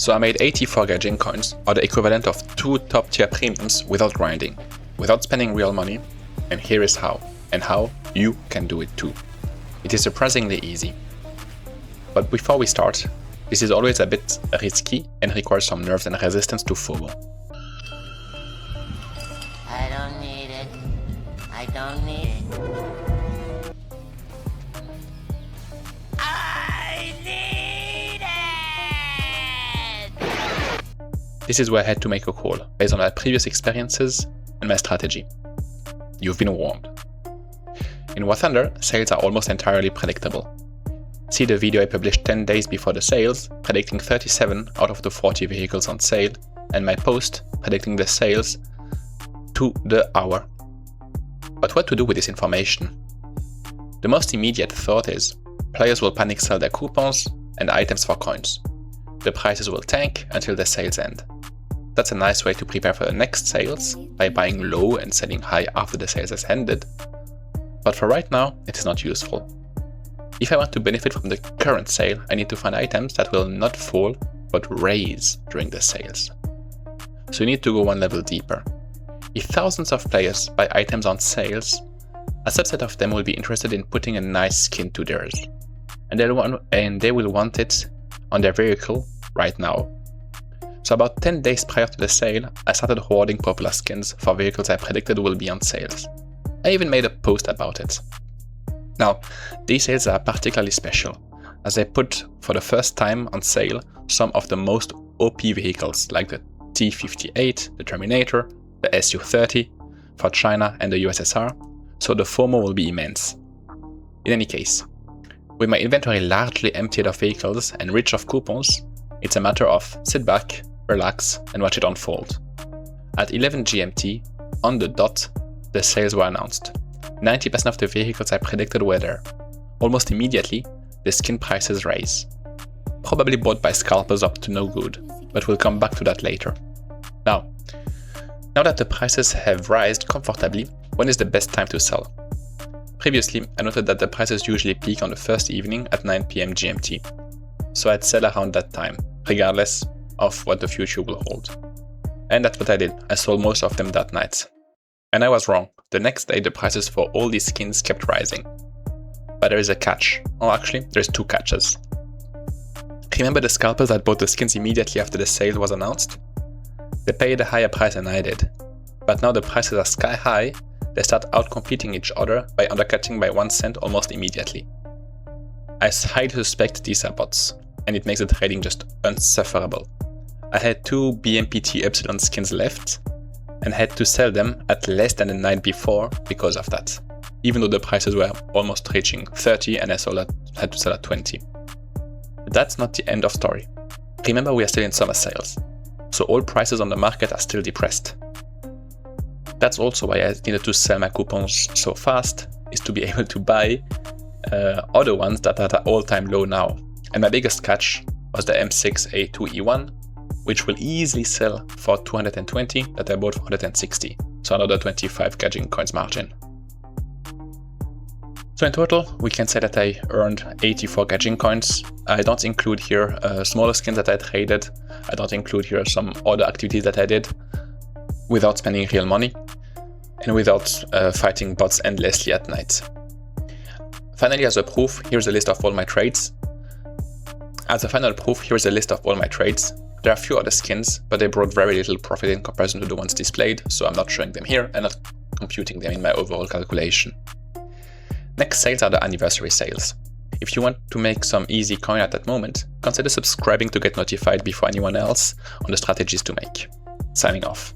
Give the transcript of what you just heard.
So I made 84 Gaijin coins, or the equivalent of 2 top tier premiums without grinding, without spending real money, and here is how, and how you can do it too. It is surprisingly easy. But before we start, this is always a bit risky and requires some nerves and resistance to FOMO. I don't need it. I don't need it. I need it! This is where I had to make a call, based on my previous experiences and my strategy. You've been warned. In warthunder, sales are almost entirely predictable. See the video I published 10 days before the sales, predicting 37 out of the 40 vehicles on sale, and my post predicting the sales to the hour. But what to do with this information? The most immediate thought is, players will panic sell their coupons and items for coins. The prices will tank until the sales end. That's a nice way to prepare for the next sales, by buying low and selling high after the sales has ended. But for right now, it is not useful. If I want to benefit from the current sale, I need to find items that will not fall, but raise during the sales. So you need to go one level deeper. If thousands of players buy items on sales, a subset of them will be interested in putting a nice skin to theirs. And they will want it on their vehicle right now. So about 10 days prior to the sale, I started hoarding popular skins for vehicles I predicted will be on sales. I even made a post about it. Now, these sales are particularly special, as I put for the first time on sale some of the most OP vehicles like the T-58, the Terminator, the Su-30 for China and the USSR, so the FOMO will be immense. In any case, with my inventory largely emptied of vehicles and rich of coupons, it's a matter of sit back, relax and watch it unfold. At 11 GMT, on the dot, the sales were announced. 90% of the vehicles I predicted were there. Almost immediately, the skin prices rise. Probably bought by scalpers up to no good, but we'll come back to that later. Now that the prices have risen comfortably, when is the best time to sell? Previously, I noted that the prices usually peak on the first evening at 9 PM GMT, so I'd sell around that time, regardless of what the future will hold. And that's what I did, I sold most of them that night. And I was wrong, the next day the prices for all these skins kept rising. But there is a catch, or actually, there's two catches. Remember the scalpers that bought the skins immediately after the sale was announced? They paid a higher price than I did, but now the prices are sky high, they start outcompeting each other by undercutting by 1 cent almost immediately. I highly suspect these are bots, and it makes the trading just unsufferable. I had 2 BMPT Epsilon skins left, and had to sell them at less than the night before because of that, even though the prices were almost reaching 30 and I had to sell at 20. But that's not the end of story. Remember, we are still in summer sales, so all prices on the market are still depressed. That's also why I needed to sell my coupons so fast, is to be able to buy other ones that are at an all-time low now. And my biggest catch was the M6A2E1, which will easily sell for 220 that I bought for 160, so another 25 Gaijin coins margin. So in total, we can say that I earned 84 Gaijin coins. I don't include here smaller skins that I traded. I don't include here some other activities that I did without spending real money and without fighting bots endlessly at night. Finally, as a proof, here's a list of all my trades. As a final proof, here's a list of all my trades. There are a few other skins, but they brought very little profit in comparison to the ones displayed, so I'm not showing them here and not computing them in my overall calculation. Next sales are the anniversary sales. If you want to make some easy coin at that moment, consider subscribing to get notified before anyone else on the strategies to make. Signing off.